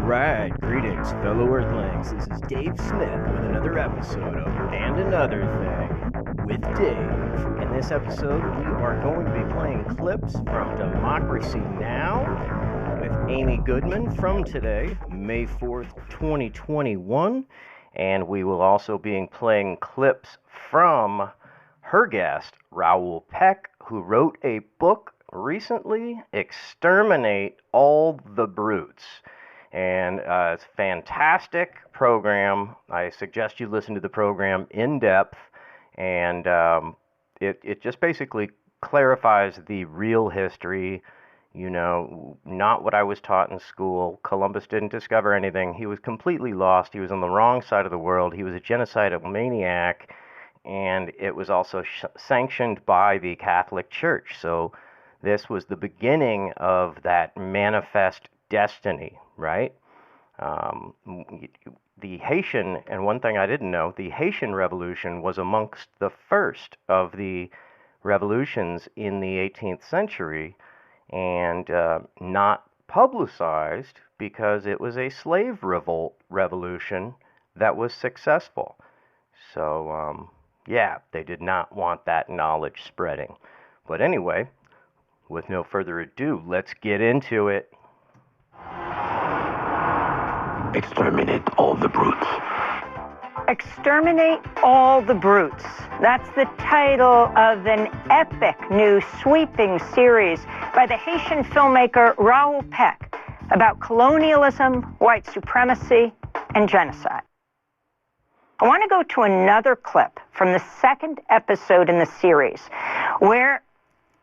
Alright, greetings fellow Earthlings. This is Dave Smith with another episode of And Another Thing with Dave. In this episode, we are going to be playing clips from Democracy Now! With Amy Goodman from today, May 4th, 2021. And we will also be playing clips from her guest, Raoul Peck, who wrote a book recently, Exterminate All the Brutes. And it's a fantastic program. I suggest you listen to the program in depth, and it just basically clarifies the real history, not what I was taught in school. Columbus didn't discover anything. He was completely lost. He was on the wrong side of the world. He was a genocidal maniac, and it was also sanctioned by the Catholic Church. So this was the beginning of that manifest destiny, right? The Haitian, and one thing I didn't know, the Haitian Revolution was amongst the first of the revolutions in the 18th century, and not publicized because it was a slave revolt revolution that was successful. So, yeah, they did not want that knowledge spreading. But anyway, with no further ado, let's get into it. Exterminate all the brutes. Exterminate All the Brutes. That's the title of an epic new sweeping series by the Haitian filmmaker Raoul Peck about colonialism, white supremacy, and genocide. I want to go to another clip from the second episode in the series where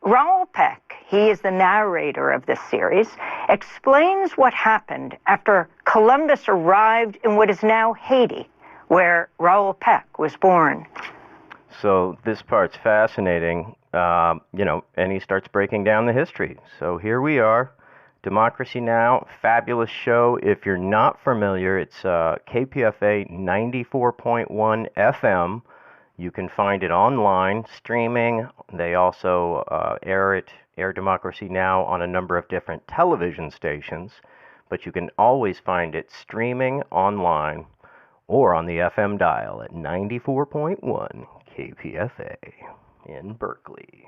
Raoul Peck, he is the narrator of this series, explains what happened after Columbus arrived in what is now Haiti, where Raoul Peck was born. So this part's fascinating, and he starts breaking down the history. So here we are, Democracy Now!, fabulous show. If you're not familiar, it's KPFA 94.1 FM. You can find it online, streaming. They also air Democracy Now! On a number of different television stations, but you can always find it streaming online or on the FM dial at 94.1 KPFA in Berkeley.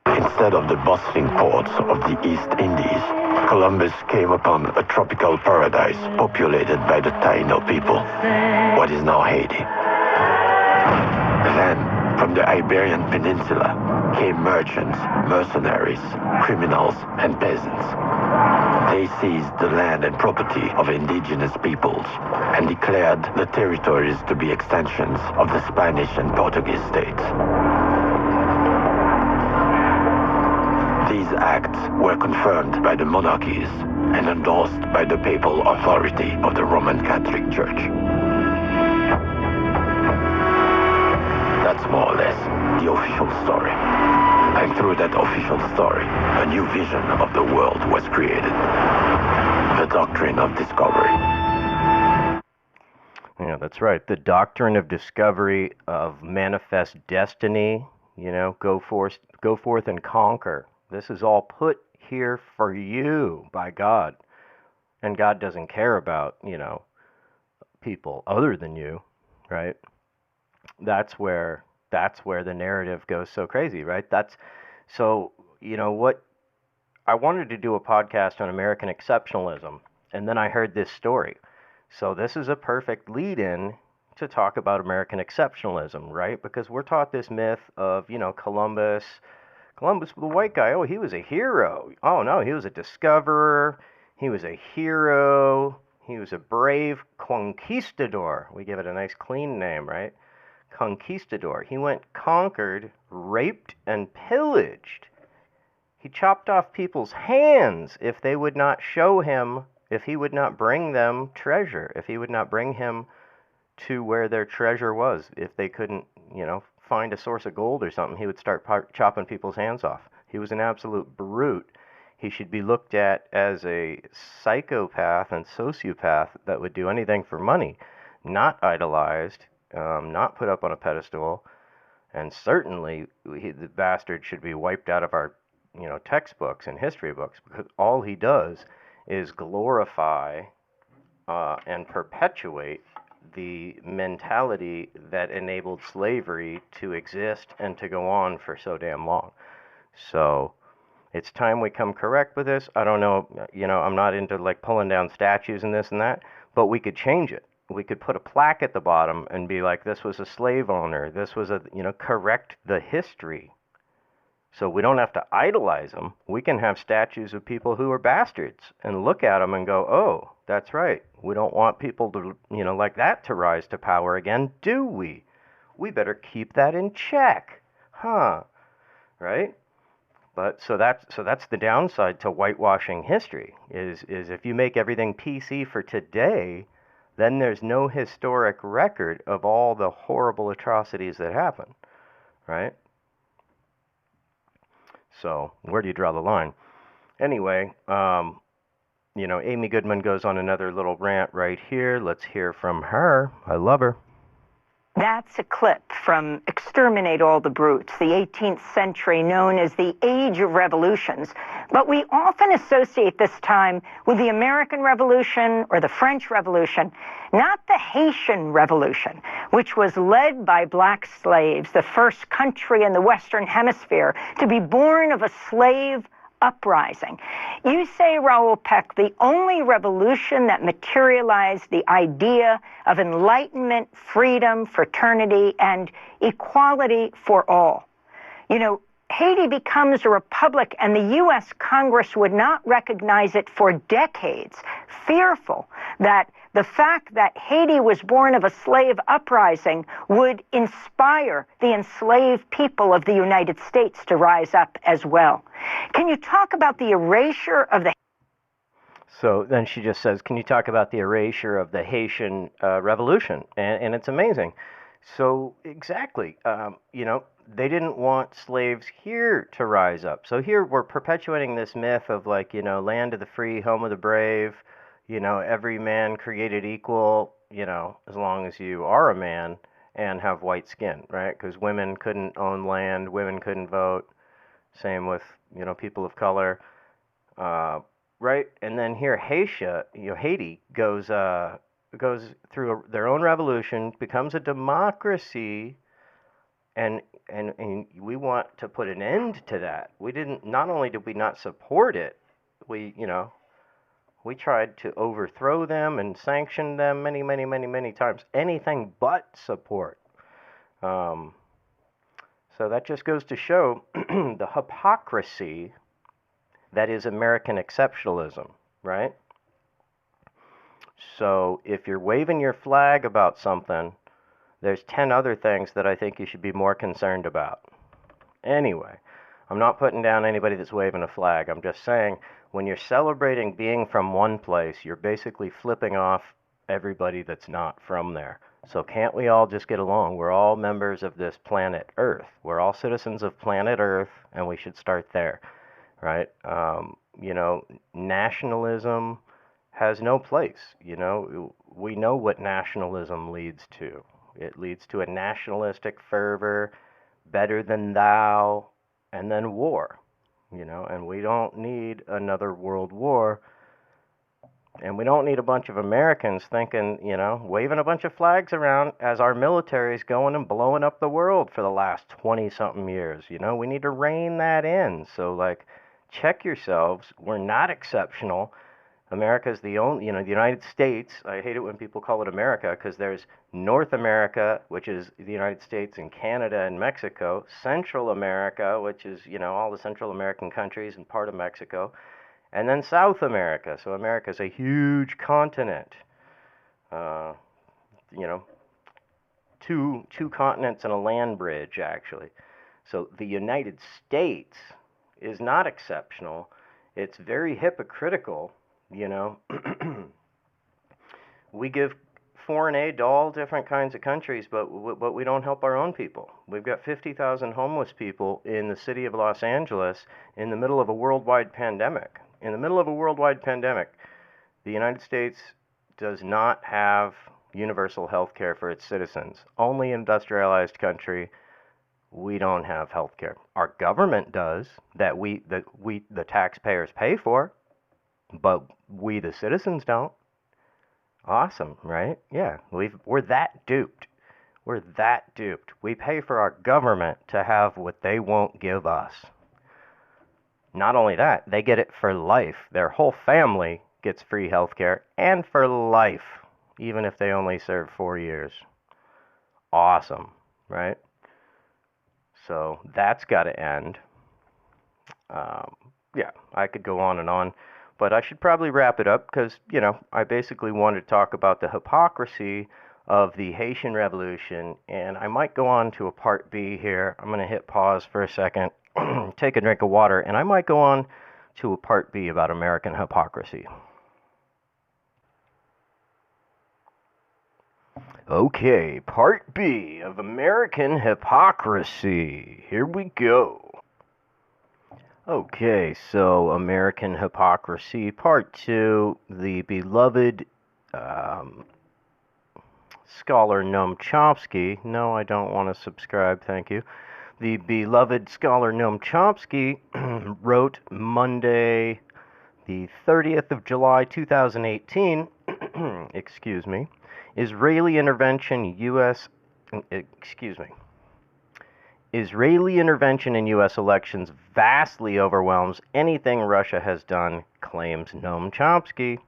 Instead of the bustling ports of the East Indies, Columbus came upon a tropical paradise populated by the Taino people, what is now Haiti. Then, from the Iberian Peninsula, came merchants, mercenaries, criminals, and peasants. They seized the land and property of indigenous peoples and declared the territories to be extensions of the Spanish and Portuguese states. These acts were confirmed by the monarchies and endorsed by the papal authority of the Roman Catholic Church. That's more or less the official story. And through that official story, a new vision of the world was created. The doctrine of discovery. Yeah, that's right. The doctrine of discovery, of manifest destiny, go forth and conquer. This is all put here for you by God. And God doesn't care about, people other than you, right? That's where the narrative goes so crazy, right? What I wanted to do a podcast on American exceptionalism, and then I heard this story. So this is a perfect lead-in to talk about American exceptionalism, right? Because we're taught this myth of, Columbus was the white guy. Oh, he was a hero. Oh, no, he was a discoverer. He was a hero. He was a brave conquistador. We give it a nice clean name, right? Conquistador. He went conquered, raped, and pillaged. He chopped off people's hands if they would not show him, if he would not bring them treasure, if he would not bring him to where their treasure was. If they couldn't, find a source of gold or something, he would start chopping people's hands off. He was an absolute brute. He should be looked at as a psychopath and sociopath that would do anything for money, not idolized, not put up on a pedestal, and certainly the bastard should be wiped out of our textbooks and history books, because all he does is glorify and perpetuate the mentality that enabled slavery to exist and to go on for so damn long. So it's time we come correct with this. I don't know, I'm not into like pulling down statues and this and that, but we could change it. We could put a plaque at the bottom and be like, this was a slave owner. This was correct the history. So we don't have to idolize them. We can have statues of people who are bastards and look at them and go, oh, that's right. We don't want people to, like that to rise to power again, do we? We better keep that in check. Huh? Right? But so that's the downside to whitewashing history is if you make everything PC for today, then there's no historic record of all the horrible atrocities that happen, right? So where do you draw the line? Anyway, Amy Goodman goes on another little rant right here. Let's hear from her. I love her. That's a clip from Exterminate All the Brutes, the 18th century known as the Age of Revolutions. But we often associate this time with the American Revolution or the French Revolution, not the Haitian Revolution, which was led by black slaves, the first country in the Western Hemisphere to be born of a slave uprising. You say, Raoul Peck, the only revolution that materialized the idea of enlightenment, freedom, fraternity, and equality for all. Haiti becomes a republic, and the U.S. Congress would not recognize it for decades, fearful that the fact that Haiti was born of a slave uprising would inspire the enslaved people of the United States to rise up as well. Can you talk about the erasure of the... So then she just says, can you talk about the erasure of the Haitian Revolution? And it's amazing. So exactly, they didn't want slaves here to rise up. So here we're perpetuating this myth of land of the free, home of the brave, every man created equal, as long as you are a man and have white skin, right? Because women couldn't own land, women couldn't vote. Same with, people of color, right? And then here Haiti goes through their own revolution, becomes a democracy, and we want to put an end to that. Not only did we not support it, we tried to overthrow them and sanction them many, many, many, many times. Anything but support. So that just goes to show the hypocrisy that is American exceptionalism, right? So if you're waving your flag about something, there's 10 other things that I think you should be more concerned about. Anyway, I'm not putting down anybody that's waving a flag. I'm just saying, when you're celebrating being from one place, you're basically flipping off everybody that's not from there. So can't we all just get along? We're all members of this planet Earth. We're all citizens of planet Earth, and we should start there, right? Nationalism has no place. We know what nationalism leads to. It leads to a nationalistic fervor, better than thou, and then war. And we don't need another world war. And we don't need a bunch of Americans thinking, waving a bunch of flags around as our military's going and blowing up the world for the last 20-something years. We need to rein that in. So, check yourselves. We're not exceptional. America's the only, the United States, I hate it when people call it America, because there's North America, which is the United States and Canada and Mexico, Central America, which is, all the Central American countries and part of Mexico, and then South America. So America's a huge continent. Two continents and a land bridge, actually. So the United States is not exceptional. It's very hypocritical. We give foreign aid to all different kinds of countries, but we don't help our own people. We've got 50,000 homeless people in the city of Los Angeles in the middle of a worldwide pandemic. In the middle of a worldwide pandemic, the United States does not have universal health care for its citizens. Only industrialized country, we don't have health care. Our government does, that the taxpayers pay for. But We, the citizens, don't. Awesome, right? Yeah, we're that duped. We're that duped. We pay for our government to have what they won't give us. Not only that, they get it for life. Their whole family gets free health care and for life, even if they only serve 4 years. Awesome, right? So that's got to end. Um, yeah, I could go on, but I should probably wrap it up because, I basically wanted to talk about the hypocrisy of the Haitian Revolution, and I might go on to a part B here. I'm going to hit pause for a second, take a drink of water, and I might go on to a part B about American hypocrisy. Okay, part B of American hypocrisy. Here we go. Okay, so American hypocrisy, part 2, the beloved scholar Noam Chomsky. No, I don't want to subscribe, thank you. The beloved scholar Noam Chomsky wrote Monday, the 30th of July, 2018, excuse me, Israeli intervention in U.S. elections vastly overwhelms anything Russia has done, claims Noam Chomsky.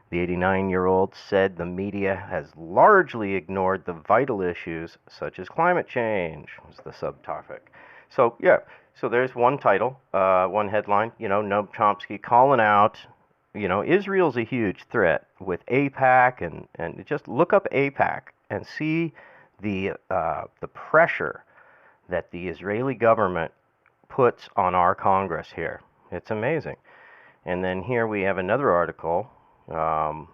The 89-year-old said the media has largely ignored the vital issues, such as climate change, was the subtopic. So, so there's one title, one headline, Noam Chomsky calling out, Israel's a huge threat with AIPAC, and just look up AIPAC and see the pressure that the Israeli government puts on our Congress here. It's amazing. And then here we have another article, an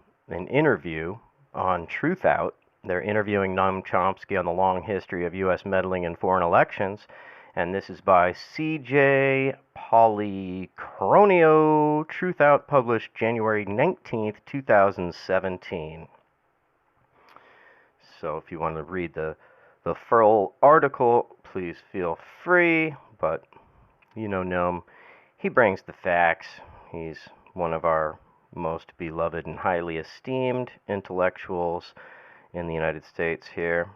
interview on Truth Out. They're interviewing Noam Chomsky on the long history of U.S. meddling in foreign elections. And this is by C.J. Policronio. Truth Out, published January 19th, 2017. So if you want to read the full article, please feel free. But Noam, he brings the facts. He's one of our most beloved and highly esteemed intellectuals in the United States here.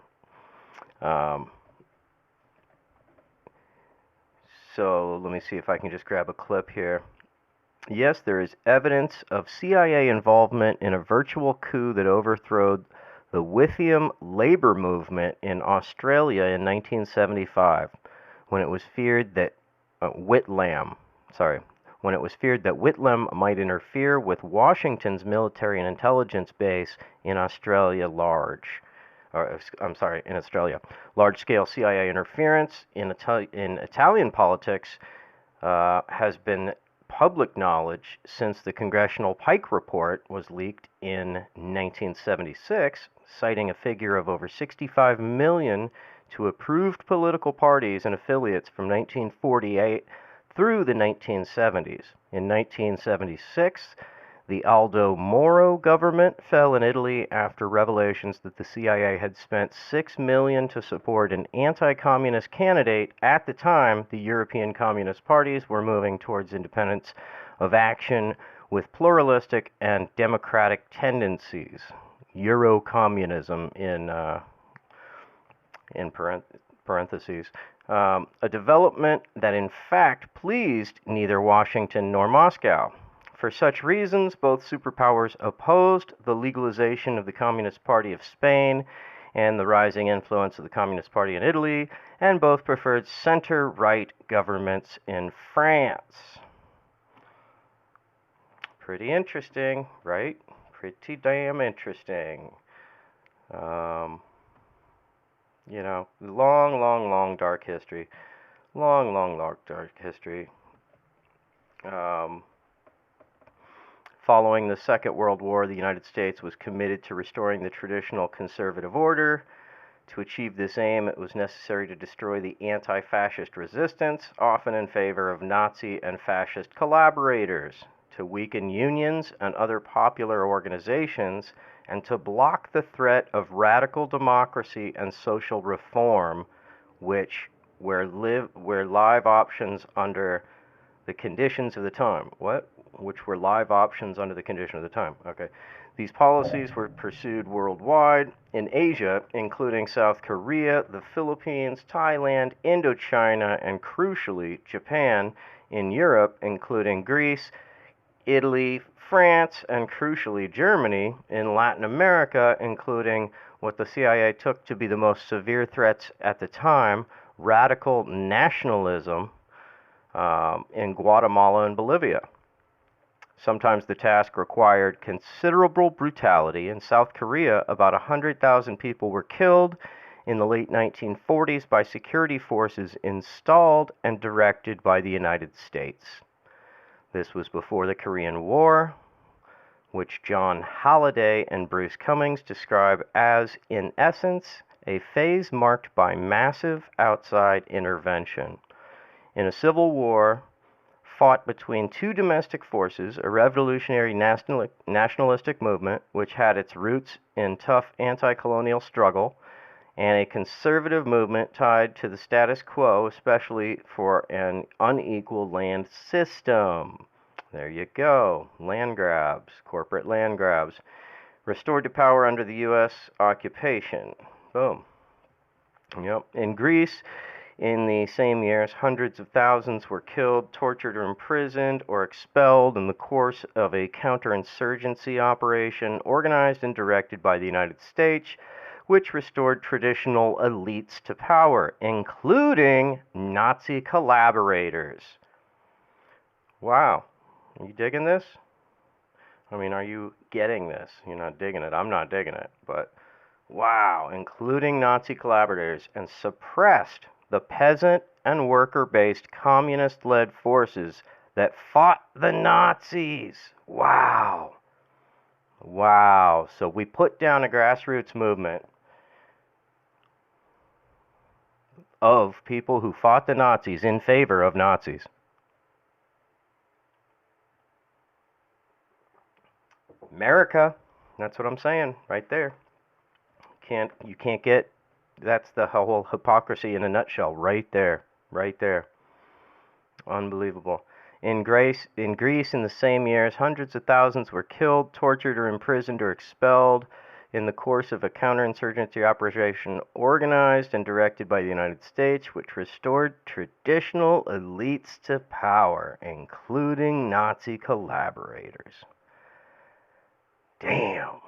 So let me see if I can just grab a clip here. Yes, there is evidence of CIA involvement in a virtual coup that overthrew the Whitlam labor movement in Australia in 1975, when it was feared that Whitlam might interfere with Washington's military and intelligence base in Australia. Large-scale CIA interference in Italian politics has been public knowledge since the Congressional Pike Report was leaked in 1976, citing a figure of over $65 million to approved political parties and affiliates from 1948 through the 1970s. In 1976, the Aldo Moro government fell in Italy after revelations that the CIA had spent $6 million to support an anti-communist candidate. At the time, the European communist parties were moving towards independence of action with pluralistic and democratic tendencies. Eurocommunism in parentheses. A development that in fact pleased neither Washington nor Moscow. For such reasons, both superpowers opposed the legalization of the Communist Party of Spain and the rising influence of the Communist Party in Italy, and both preferred center-right governments in France. Pretty interesting, right? Pretty damn interesting. Long dark history. Long dark history. Following the Second World War, the United States was committed to restoring the traditional conservative order. To achieve this aim, it was necessary to destroy the anti-fascist resistance, often in favor of Nazi and fascist collaborators, to weaken unions and other popular organizations, and to block the threat of radical democracy and social reform, where live options under the conditions of the time. What? Which were live options under the condition of the time. Okay. These policies were pursued worldwide in Asia, including South Korea, the Philippines, Thailand, Indochina, and crucially, Japan, in Europe, including Greece, Italy, France, and crucially, Germany, in Latin America, including what the CIA took to be the most severe threats at the time, radical nationalism, in Guatemala and Bolivia. Sometimes the task required considerable brutality. In South Korea, about 100,000 people were killed in the late 1940s by security forces installed and directed by the United States. This was before the Korean War, which John Halliday and Bruce Cummings describe as, in essence, a phase marked by massive outside intervention. In a civil war fought between two domestic forces, a revolutionary nationalistic movement, which had its roots in tough anti-colonial struggle, and a conservative movement tied to the status quo, especially for an unequal land system. There you go. Land grabs, corporate land grabs. Restored to power under the U.S. occupation. Boom. Yep. In Greece, in the same years, hundreds of thousands were killed, tortured, or imprisoned, or expelled in the course of a counterinsurgency operation organized and directed by the United States, which restored traditional elites to power, including Nazi collaborators. Wow. Are you digging this? I mean, are you getting this? You're not digging it. I'm not digging it. But wow, including Nazi collaborators, and suppressed the peasant and worker-based communist-led forces that fought the Nazis. Wow. Wow. So we put down a grassroots movement of people who fought the Nazis in favor of Nazis. America, that's what I'm saying right there. You can't get, that's the whole hypocrisy in a nutshell right there, right there. Unbelievable. In Greece in the same years, hundreds of thousands were killed, tortured, or imprisoned, or expelled in the course of a counterinsurgency operation organized and directed by the United States, which restored traditional elites to power, including Nazi collaborators. Damn.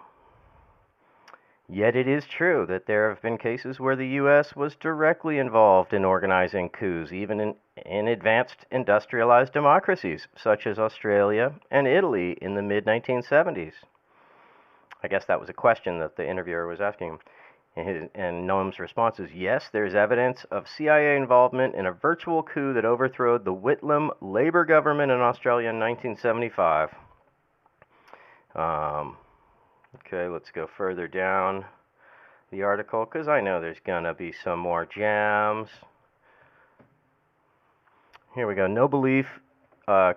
Yet it is true that there have been cases where the U.S. was directly involved in organizing coups, even in advanced industrialized democracies, such as Australia and Italy in the mid-1970s. I guess that was a question that the interviewer was asking him. And Noam's response is, yes, there's evidence of CIA involvement in a virtual coup that overthrew the Whitlam Labour government in Australia in 1975. Okay, let's go further down the article, because I know there's going to be some more jams. Here we go. No belief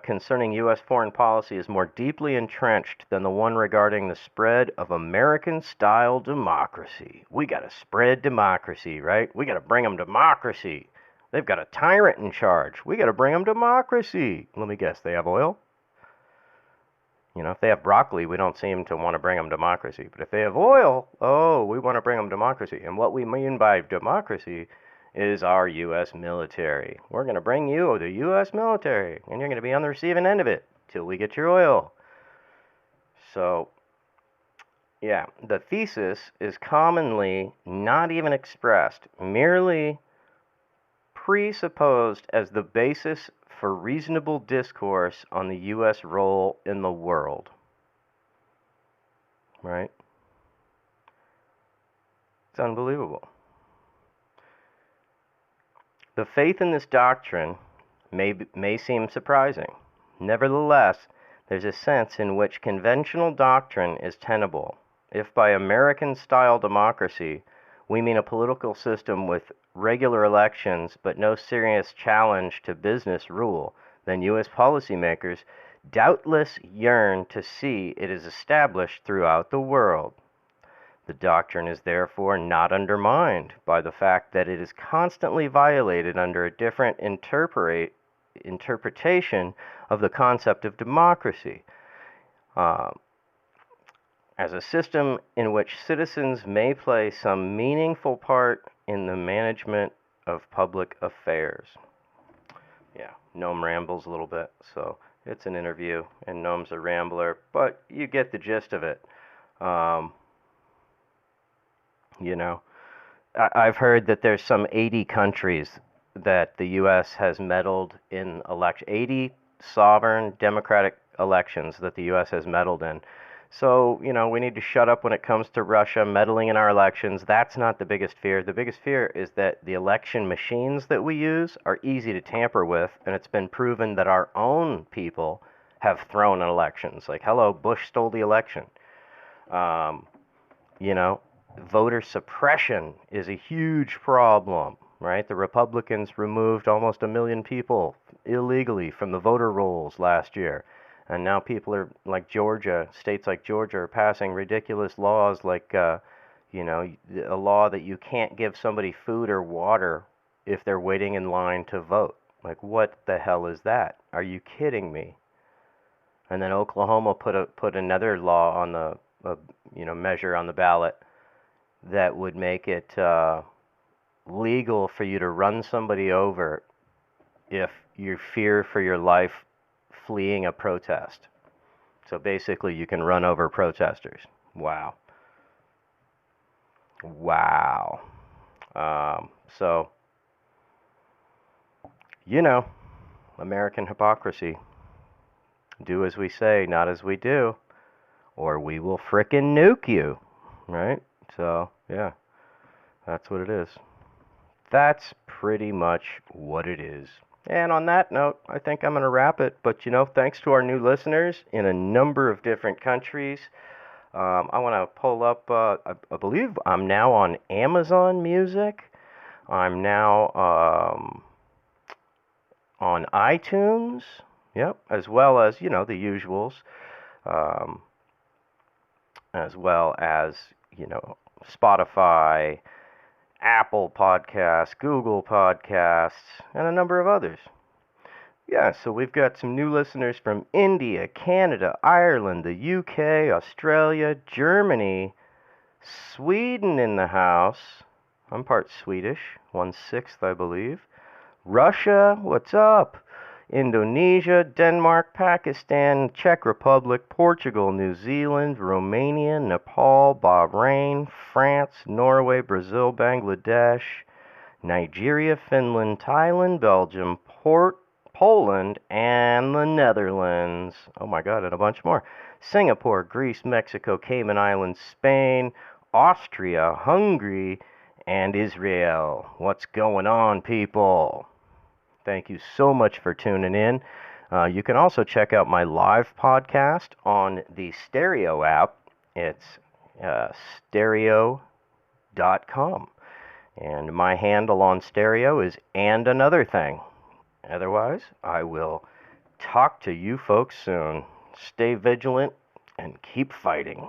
concerning U.S. foreign policy is more deeply entrenched than the one regarding the spread of American-style democracy. We got to spread democracy, right? We got to bring them democracy. They've got a tyrant in charge. We got to bring them democracy. Let me guess, they have oil? You know, if they have broccoli, we don't seem to want to bring them democracy. But if they have oil, oh, we want to bring them democracy. And what we mean by democracy is our U.S. military. We're going to bring you the U.S. military, and you're going to be on the receiving end of it till we get your oil. So, yeah, the thesis is commonly not even expressed, merely presupposed as the basis for reasonable discourse on the U.S. role in the world. Right? It's unbelievable. The faith in this doctrine may seem surprising. Nevertheless, there's a sense in which conventional doctrine is tenable. If by American-style democracy we mean a political system with regular elections but no serious challenge to business rule, then U.S. policymakers doubtless yearn to see it is established throughout the world. The doctrine is therefore not undermined by the fact that it is constantly violated under a different interpretation of the concept of democracy as a system in which citizens may play some meaningful part in the management of public affairs. Yeah, Noam rambles a little bit, so it's an interview, and Noam's a rambler, but you get the gist of it. You know, I've heard that there's some 80 countries that the U.S. has meddled in 80 sovereign democratic elections that the U.S. has meddled in. So, we need to shut up when it comes to Russia meddling in our elections. That's not the biggest fear. The biggest fear is that the election machines that we use are easy to tamper with, and it's been proven that our own people have thrown in elections. Like, hello, Bush stole the election. Voter suppression is a huge problem, right? The Republicans removed almost 1 million people illegally from the voter rolls last year. And now people are like Georgia, states like Georgia are passing ridiculous laws like, a law that you can't give somebody food or water if they're waiting in line to vote. Like, what the hell is that? Are you kidding me? And then Oklahoma put another law on the, measure on the ballot that would make it legal for you to run somebody over if you fear for your life fleeing a protest. So basically, you can run over protesters. Wow. So, American hypocrisy. Do as we say, not as we do, or we will frickin' nuke you, right? So, yeah, that's what it is. That's pretty much what it is. And on that note, I think I'm going to wrap it. But, thanks to our new listeners in a number of different countries. I want to pull up, I believe I'm now on Amazon Music. I'm now on iTunes. Yep, as well as, the usuals. As well as, Spotify, Apple Podcasts, Google Podcasts, and a number of others. Yeah, so we've got some new listeners from India, Canada, Ireland, the UK, Australia, Germany, Sweden in the house. I'm part Swedish, 1/6, I believe. Russia, what's up? Indonesia, Denmark, Pakistan, Czech Republic, Portugal, New Zealand, Romania, Nepal, Bahrain, France, Norway, Brazil, Bangladesh, Nigeria, Finland, Thailand, Belgium, Poland, and the Netherlands. Oh my God, and a bunch more. Singapore, Greece, Mexico, Cayman Islands, Spain, Austria, Hungary, and Israel. What's going on, people? Thank you so much for tuning in. You can also check out my live podcast on the Stereo app. It's stereo.com. And my handle on Stereo is and another thing. Otherwise, I will talk to you folks soon. Stay vigilant and keep fighting.